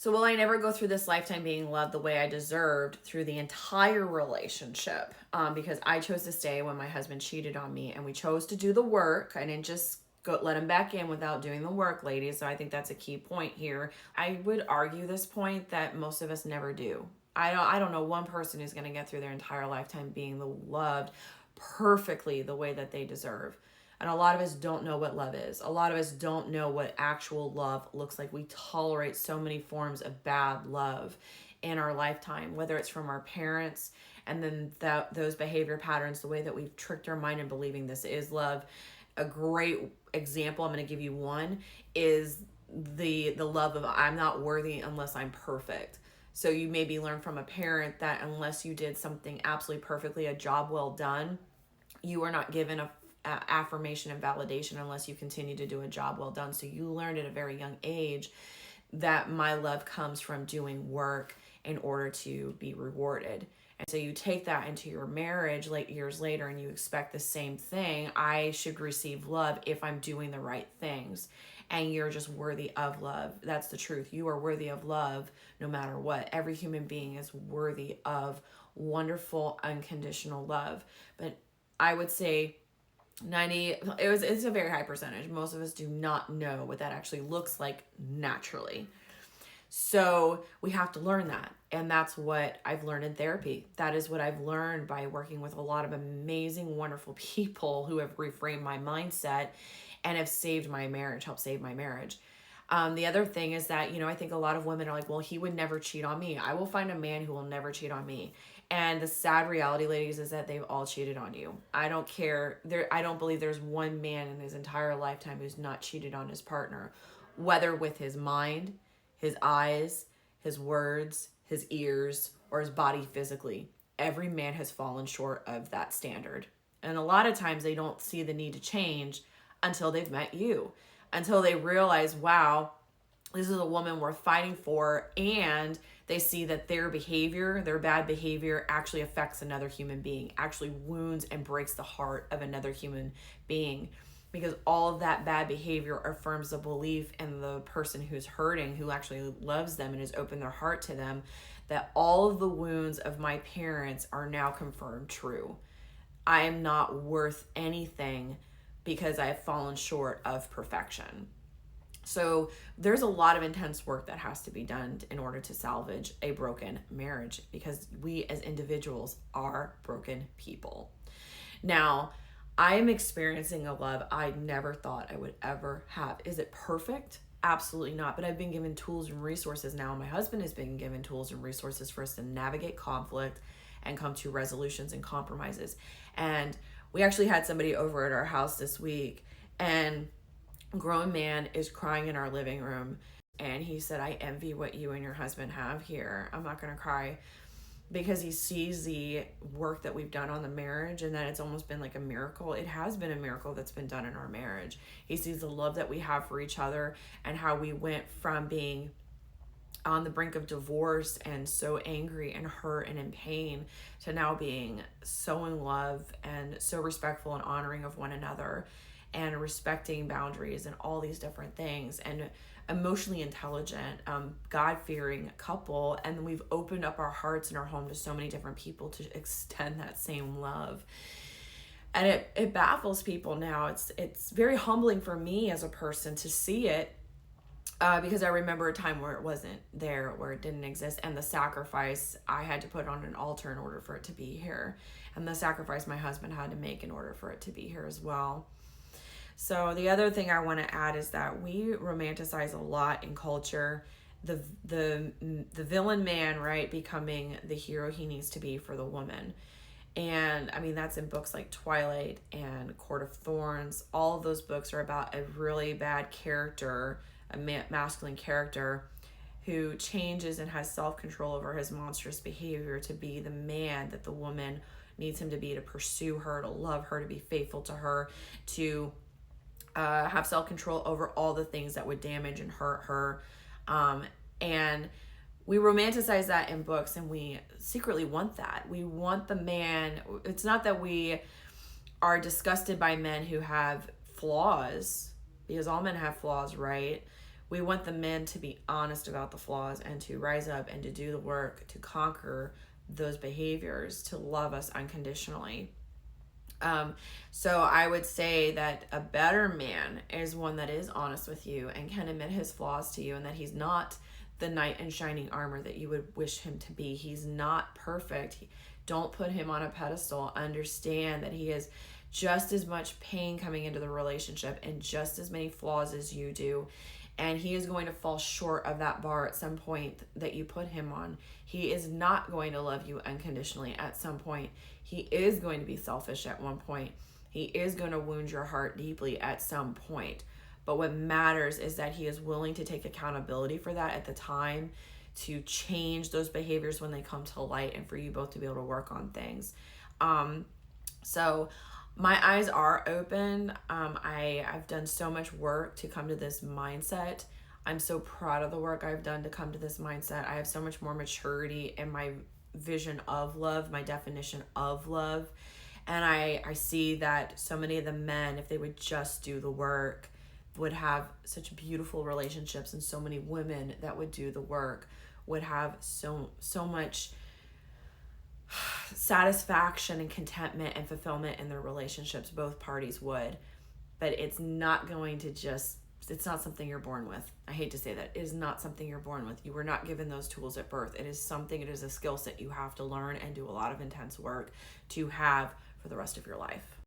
So will I never go through this lifetime being loved the way I deserved through the entire relationship? Because I chose to stay when my husband cheated on me, and we chose to do the work. I didn't just go let him back in without doing the work, ladies. So I think that's a key point here. I would argue this point that most of us never do. I don't know one person who's going to get through their entire lifetime being loved perfectly the way that they deserve. And a lot of us don't know what love is. A lot of us don't know what actual love looks like. We tolerate so many forms of bad love in our lifetime, whether it's from our parents and then those behavior patterns, the way that we've tricked our mind in believing this is love. A great example, I'm going to give you one, is the love of I'm not worthy unless I'm perfect. So you maybe learn from a parent that unless you did something absolutely perfectly, a job well done, you are not given a affirmation and validation unless you continue to do a job well done. So you learned at a very young age that my love comes from doing work in order to be rewarded. And so you take that into your marriage years later and you expect the same thing. I should receive love if I'm doing the right things. And you're just worthy of love. That's the truth. You are worthy of love no matter what. Every human being is worthy of wonderful, unconditional love. But I would say it's a very high percentage. Most of us do not know what that actually looks like naturally. So we have to learn that. And that's what I've learned in therapy. That is what I've learned by working with a lot of amazing, wonderful people who have reframed my mindset and have saved my marriage, helped save my marriage. The other thing is that, I think a lot of women are like, well, he would never cheat on me. I will find a man who will never cheat on me. And the sad reality, ladies, is that they've all cheated on you. I don't care. I don't believe there's one man in his entire lifetime who's not cheated on his partner, whether with his mind, his eyes, his words, his ears, or his body physically. Every man has fallen short of that standard. And a lot of times they don't see the need to change until they've met you, until they realize, wow, this is a woman worth fighting for, and they see that their behavior, their bad behavior, actually affects another human being, actually wounds and breaks the heart of another human being. Because all of that bad behavior affirms the belief in the person who's hurting, who actually loves them and has opened their heart to them, that all of the wounds of my parents are now confirmed true. I am not worth anything because I have fallen short of perfection. So there's a lot of intense work that has to be done in order to salvage a broken marriage, because we as individuals are broken people. Now, I'm experiencing a love I never thought I would ever have. Is it perfect? Absolutely not. But I've been given tools and resources now. My husband has been given tools and resources for us to navigate conflict and come to resolutions and compromises. And we actually had somebody over at our house this week, and a grown man is crying in our living room. And he said, I envy what you and your husband have here. I'm not going to cry, because he sees the work that we've done on the marriage and that it's almost been like a miracle. It has been a miracle that's been done in our marriage. He sees the love that we have for each other and how we went from being on the brink of divorce and so angry and hurt and in pain to now being so in love and so respectful and honoring of one another and respecting boundaries and all these different things, and emotionally intelligent, God-fearing couple. And we've opened up our hearts and our home to so many different people to extend that same love. And it baffles people now. It's very humbling for me as a person to see it, because I remember a time where it wasn't there, where it didn't exist, and the sacrifice I had to put on an altar in order for it to be here, and the sacrifice my husband had to make in order for it to be here as well. So the other thing I want to add is that we romanticize a lot in culture the villain man, right, becoming the hero he needs to be for the woman. And I mean, that's in books like Twilight and Court of Thorns. All of those books are about a really bad character, a masculine character, who changes and has self-control over his monstrous behavior to be the man that the woman needs him to be, to pursue her, to love her, to be faithful to her, to have self-control over all the things that would damage and hurt her. And we romanticize that in books, and we secretly want that. We want the man. It's not that we are disgusted by men who have flaws, because all men have flaws, right? We want the men to be honest about the flaws and to rise up and to do the work to conquer those behaviors, to love us unconditionally. So I would say that a better man is one that is honest with you and can admit his flaws to you, and that he's not the knight in shining armor that you would wish him to be. He's not perfect. Don't put him on a pedestal. Understand that he has just as much pain coming into the relationship and just as many flaws as you do. And he is going to fall short of that bar at some point that you put him on. He is not going to love you unconditionally at some point. He is going to be selfish at one point. He is going to wound your heart deeply at some point. But what matters is that he is willing to take accountability for that at the time, to change those behaviors when they come to light, and for you both to be able to work on things. So my eyes are open. I've done so much work to come to this mindset. I'm so proud of the work I've done to come to this mindset. I have so much more maturity in my vision of love, my definition of love. And I see that so many of the men, if they would just do the work, would have such beautiful relationships, and so many women that would do the work would have so much satisfaction and contentment and fulfillment in their relationships. Both parties would. But it's not going to just, it's not something you're born with. I hate to say that. It is not something you're born with. You were not given those tools at birth. It is a skill set you have to learn and do a lot of intense work to have for the rest of your life.